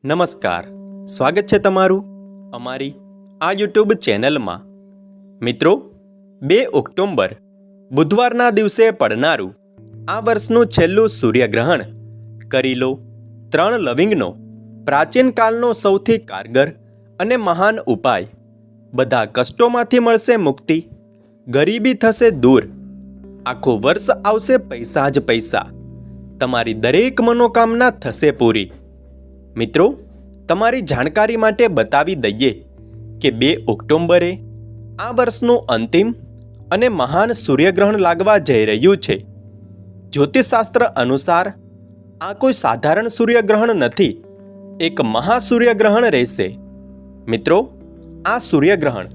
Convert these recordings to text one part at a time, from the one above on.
નમસ્કાર, સ્વાગત છે તમારું અમારી આ યુટ્યુબ ચેનલમાં। મિત્રો, 2 ઓક્ટોબર બુધવારના દિવસે પડનારું આ વર્ષનું છેલ્લું સૂર્યગ્રહણ કરી લો 3 લવિંગનો પ્રાચીન કાળનો સૌથી કારગર અને મહાન ઉપાય। બધા કષ્ટોમાંથી મળશે મુક્તિ, ગરીબી થશે દૂર, આખું વર્ષ આવશે પૈસા જ પૈસા, તમારી દરેક મનોકામના થશે પૂરી। મિત્રો, તમારી જાણકારી માટે બતાવી દઈએ કે 2 ઓક્ટોબરે આ વર્ષનું અંતિમ અને મહાન સૂર્યગ્રહણ લાગવા જઈ રહ્યું છે। જ્યોતિષશાસ્ત્ર અનુસાર આ કોઈ સાધારણ સૂર્યગ્રહણ નથી, એક મહાસૂર્યગ્રહણ રહેશે। મિત્રો, આ સૂર્યગ્રહણ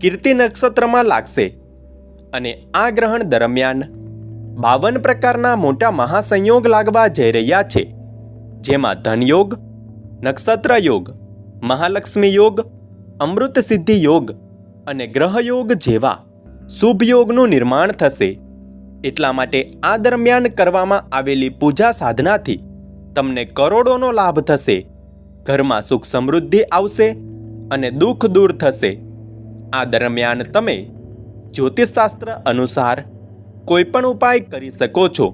કીર્તિ નક્ષત્રમાં લાગશે અને આ ગ્રહણ દરમિયાન 52 પ્રકારના મોટા મહાસંયોગ લાગવા જઈ રહ્યા છે, જેમાં ધનયોગ, નક્ષત્ર યોગ, મહાલક્ષ્મી યોગ, અમૃત સિદ્ધિ યોગ અને ગ્રહયોગ જેવા શુભ યોગનું નિર્માણ થશે। એટલા માટે આ દરમિયાન કરવામાં આવેલી પૂજા સાધનાથી તમને કરોડોનો લાભ થશે, ઘરમાં સુખ સમૃદ્ધિ આવશે અને દુઃખ દૂર થશે। આ દરમિયાન તમે જ્યોતિષશાસ્ત્ર અનુસાર કોઈ પણ ઉપાય કરી શકો છો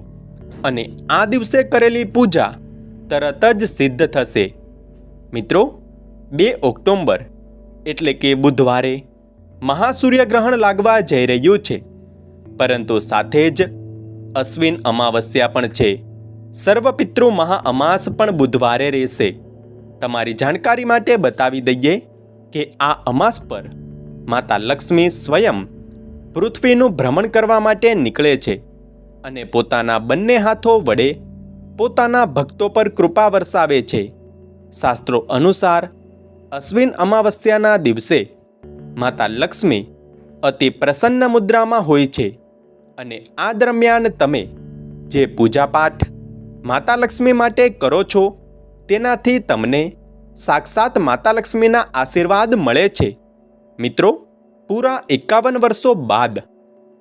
અને આ દિવસે કરેલી પૂજા તરત જ સિદ્ધ થશે। મિત્રો, 2 ઓક્ટોબર એટલે કે બુધવારે મહાસૂર્યગ્રહણ લાગવા જઈ રહ્યું છે, પરંતુ સાથે જ અશ્વિન અમાવસ્યા પણ છે। સર્વપિતૃ મહાઅમાસ પણ બુધવારે રહેશે। તમારી જાણકારી માટે બતાવી દઈએ કે આ અમાસ પર માતા લક્ષ્મી સ્વયં પૃથ્વીનું ભ્રમણ કરવા માટે નીકળે છે અને પોતાના બંને હાથો વડે પોતાના ભક્તો પર કૃપા વરસાવે છે। શાસ્ત્રો અનુસાર અશ્વિન અમાવસ્યાના દિવસે માતા લક્ષ્મી અતિ પ્રસન્ન મુદ્રામાં હોય છે અને આ દરમિયાન તમે જે પૂજાપાઠ માતા લક્ષ્મી માટે કરો છો તેનાથી તમને સાક્ષાત માતા લક્ષ્મીના આશીર્વાદ મળે છે। મિત્રો, પૂરા 51 વર્ષો બાદ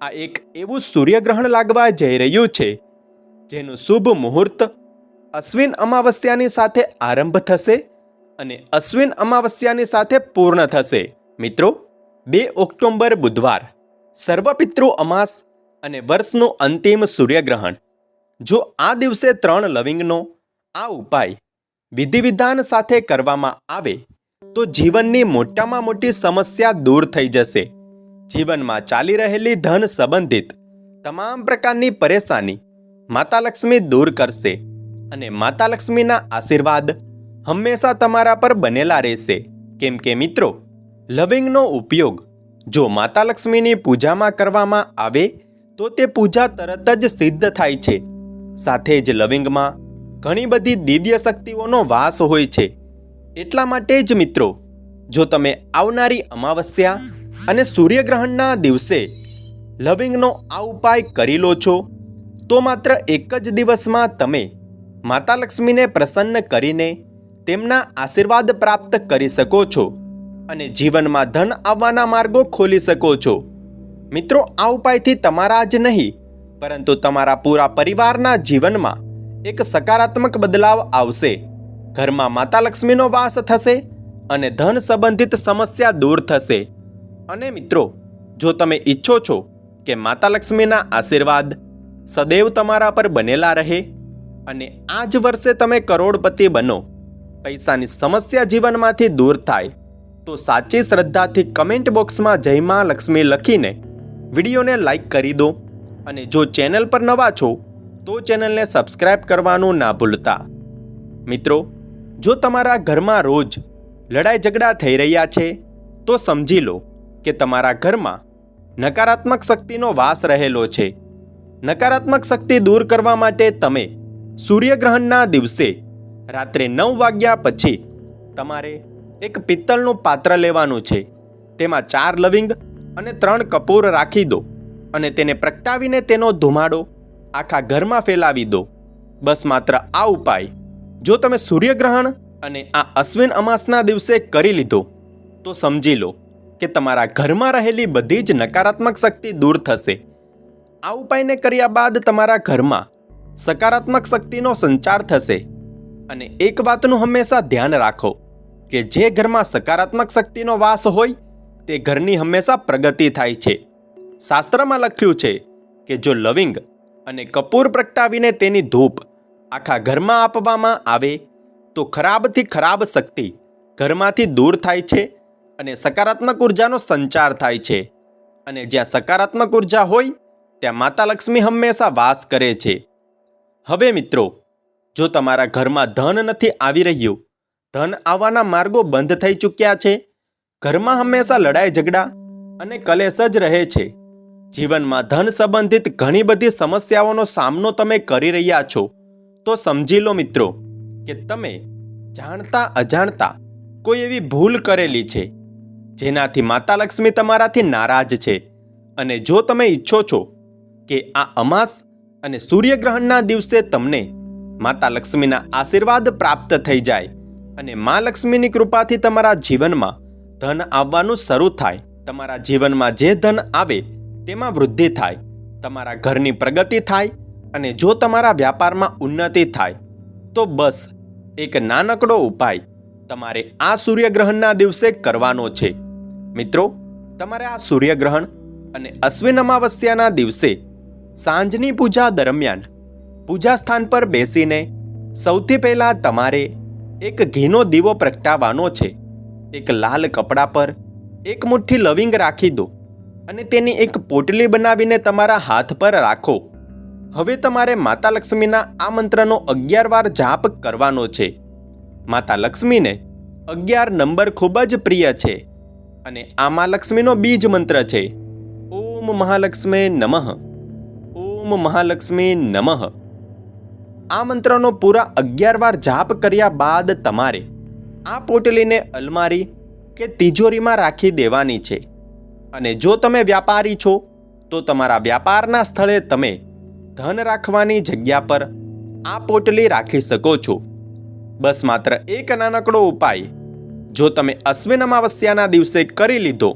આ એક એવું સૂર્યગ્રહણ લાગવા જઈ રહ્યું છે જેનું શુભ મુહૂર્ત અશ્વિન અમાવસ્યાની સાથે આરંભ થશે અને અશ્વિન અમાવસ્યાની સાથે પૂર્ણ થશે। મિત્રો, 2 ઓક્ટોબર બુધવાર, સર્વપિતૃ અમાસ અને વર્ષનું અંતિમ સૂર્યગ્રહણ। જો આ દિવસે 3 લવિંગનો આ ઉપાય વિધિવિધાન સાથે કરવામાં આવે તો જીવનની મોટામાં મોટી સમસ્યા દૂર થઈ જશે। જીવનમાં ચાલી રહેલી ધન સંબંધિત તમામ પ્રકારની પરેશાની માતા લક્ષ્મી દૂર કરશે અને માતા લક્ષ્મીના આશીર્વાદ હંમેશા તમારા પર બનેલા રહેશે। કેમ કે મિત્રો, લવિંગનો ઉપયોગ જો માતા લક્ષ્મીની પૂજામાં કરવામાં આવે તો તે પૂજા તરત જ સિદ્ધ થાય છે। સાથે જ લવિંગમાં ઘણી બધી દિવ્ય શક્તિઓનો વાસ હોય છે। એટલા માટે જ મિત્રો, જો તમે આવનારી અમાવસ્યા અને સૂર્યગ્રહણના દિવસે લવિંગનો આ ઉપાય કરી લો છો તો માત્ર એક જ દિવસમાં તમે માતા લક્ષ્મીને પ્રસન્ન કરીને તેમના આશીર્વાદ પ્રાપ્ત કરી શકો છો અને જીવનમાં ધન આવવાના માર્ગો ખોલી શકો છો। મિત્રો, આ ઉપાયથી તમારા જ નહીં પરંતુ તમારા પૂરા પરિવારના જીવનમાં એક સકારાત્મક બદલાવ આવશે। ઘરમાં માતા લક્ષ્મીનો વાસ થશે અને ધન સંબંધિત સમસ્યા દૂર થશે। અને મિત્રો, જો તમે ઈચ્છો છો કે માતા લક્ષ્મીના આશીર્વાદ સદૈવ તમારા પર બનેલા રહે અને આ જ વર્ષે તમે કરોડપતિ બનો, પૈસાની સમસ્યા જીવનમાંથી દૂર થાય, તો સાચી શ્રદ્ધાથી કમેન્ટ બોક્સમાં જય માં લક્ષ્મી લખીને વિડીયોને લાઈક કરી દો અને જો ચેનલ પર નવા છો તો ચેનલને સબસ્ક્રાઈબ કરવાનું ના ભૂલતા। મિત્રો, જો તમારા ઘરમાં રોજ લડાઈ ઝઘડા થઈ રહ્યા છે તો સમજી લો કે તમારા ઘરમાં નકારાત્મક શક્તિનો વાસ રહેલો છે। નકારાત્મક શક્તિ દૂર કરવા માટે તમે સૂર્યગ્રહણના દિવસે રાત્રે 9 વાગ્યા પછી તમારે એક પિત્તળનું પાત્ર લેવાનું છે, તેમાં 4 લવિંગ અને 3 કપૂર રાખી દો અને તેને પ્રગટાવીને તેનો ધુમાડો આખા ઘરમાં ફેલાવી દો। બસ માત્ર આ ઉપાય જો તમે સૂર્યગ્રહણ અને આ અશ્વિન અમાસના દિવસે કરી લીધો તો સમજી લો કે તમારા ઘરમાં રહેલી બધી જ નકારાત્મક શક્તિ દૂર થશે। આ ઉપાયને કર્યા બાદ તમારા ઘરમાં સકારાત્મક શક્તિનો સંચાર થશે અને એક વાતનું હંમેશા ધ્યાન રાખો કે જે ઘરમાં સકારાત્મક શક્તિનો વાસ હોય તે ઘરની હંમેશા પ્રગતિ થાય છે. શાસ્ત્રમાં લખ્યું છે કે જો લવિંગ અને કપૂર પ્રગટાવીને તેની ધૂપ આખા ઘરમાં આપવામાં આવે તો ખરાબથી ખરાબ શક્તિ ઘરમાંથી દૂર થાય છે અને સકારાત્મક ઉર્જાનો સંચાર થાય છે. અને જ્યાં સકારાત્મક ઉર્જા હોય ત્યાં માતા લક્ષ્મી હંમેશા વાસ કરે છે. હવે મિત્રો, જો તમારા ઘરમાં ધન નથી આવી રહ્યું, ધન આવવાના માર્ગો બંધ થઈ ચૂક્યા છે, ઘરમાં હંમેશા લડાઈ ઝઘડા અને કલેશ જ રહે છે, જીવનમાં ધન સંબંધિત ઘણી બધી સમસ્યાઓનો સામનો તમે કરી રહ્યા છો, તો સમજી લો મિત્રો કે તમે જાણતા અજાણતા કોઈ એવી ભૂલ કરેલી છે જેનાથી માતા લક્ષ્મી તમારાથી નારાજ છે. અને જો તમે ઈચ્છો છો કે આ અમાસ અને સૂર્યગ્રહણના દિવસે તમને માતા લક્ષ્મીના આશીર્વાદ પ્રાપ્ત થઈ જાય અને મા લક્ષ્મીની કૃપાથી તમારા જીવનમાં ધન આવવાનું શરૂ થાય, તમારા જીવનમાં જે ધન આવે તેમાં વૃદ્ધિ થાય, તમારા ઘરની પ્રગતિ થાય અને જો તમારા વ્યાપારમાં ઉન્નતિ થાય, તો બસ એક નાનકડો ઉપાય તમારે આ સૂર્યગ્રહણના દિવસે કરવાનો છે. મિત્રો, તમારે આ સૂર્યગ્રહણ અને અશ્વિન અમાવસ્યાના દિવસે સાંજની પૂજા દરમિયાન પૂજા સ્થાન પર બેસીને સૌથી પહેલાં તમારે એક ઘીનો દીવો પ્રગટાવવાનો છે. એક લાલ કપડા પર એક મુઠ્ઠી લવિંગ રાખી દો અને તેની એક પોટલી બનાવીને તમારા હાથ પર રાખો. હવે તમારે માતા લક્ષ્મીના આ મંત્રનો 11 વાર જાપ કરવાનો છે. માતા લક્ષ્મીને 11 નંબર ખૂબ જ પ્રિય છે અને આ મા લક્ષ્મીનો બીજ મંત્ર છે, ઓમ મહાલક્ષ્મી નમઃ, ઓમ મહાલક્ષ્મી નમઃ. આ મંત્રનો પૂરા 11 વાર જાપ કર્યા બાદ તમારે આ પોટલીને અલમારી કે તિજોરીમાં રાખી દેવાની છે. અને જો તમે વ્યાપારી છો તો તમારા વ્યાપારના સ્થળે તમે ધન રાખવાની જગ્યા પર આ પોટલી રાખી શકો છો. બસ માત્ર એક નાનકડો ઉપાય જો તમે અશ્વિન અમાવસ્યાના દિવસે કરી લીધો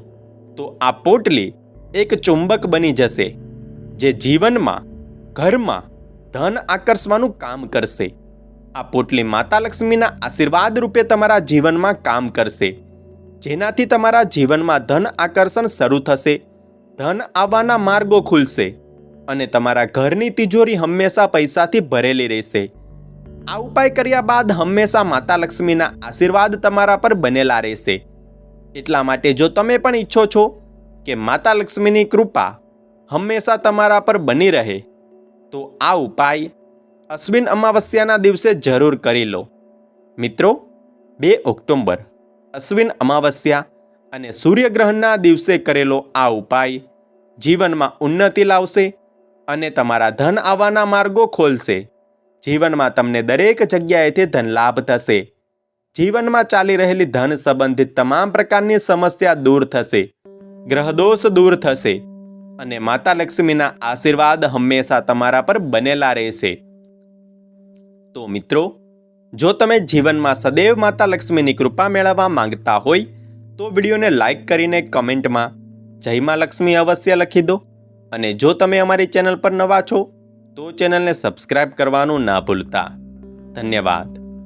તો આ પોટલી એક ચુંબક બની જશે જે જીવનમાં, ઘરમાં ધન આકર્ષવાનું કામ કરશે. આ પોટલી માતા લક્ષ્મીના આશીર્વાદ રૂપે તમારા જીવનમાં કામ કરશે, જેનાથી તમારા જીવનમાં ધન આકર્ષણ શરૂ થશે, ધન આવવાના માર્ગો ખુલશે અને તમારા ઘરની તિજોરી હંમેશા પૈસાથી ભરેલી રહેશે. આ ઉપાય કર્યા બાદ હંમેશા માતા લક્ષ્મીના આશીર્વાદ તમારા પર બનેલા રહેશે. એટલા માટે જો તમે પણ ઈચ્છો છો કે માતા લક્ષ્મીની કૃપા હંમેશા તમારા પર બની રહે તો આ ઉપાય અશ્વિન અમાવસ્યાના દિવસે જરૂર કરી લો. મિત્રો, 2 ઓક્ટોબર અશ્વિન અમાવસ્યા અને સૂર્યગ્રહણના દિવસે કરેલો આ ઉપાય જીવનમાં ઉન્નતિ લાવશે અને તમારા ધન આવવાના માર્ગો ખોલશે. જીવનમાં તમને દરેક જગ્યાએથી ધન લાભ થશે. જીવનમાં ચાલી રહેલી ધન સંબંધિત તમામ પ્રકારની સમસ્યા દૂર થશે, ગ્રહદોષ દૂર થશે અને માતા લક્ષ્મીના આશીર્વાદ હંમેશા તમારા પર બનેલા રહેશે. તો મિત્રો, જો તમે જીવનમાં સદૈવ માતા લક્ષ્મીની કૃપા મેળવવા માંગતા હોય તો વિડીયોને લાઈક કરીને કમેન્ટમાં જય મા લક્ષ્મી અવશ્ય લખી દો. અને જો તમે અમારી ચેનલ પર નવા છો તો ચેનલને સબસ્ક્રાઇબ કરવાનું ના ભૂલતા. ધન્યવાદ.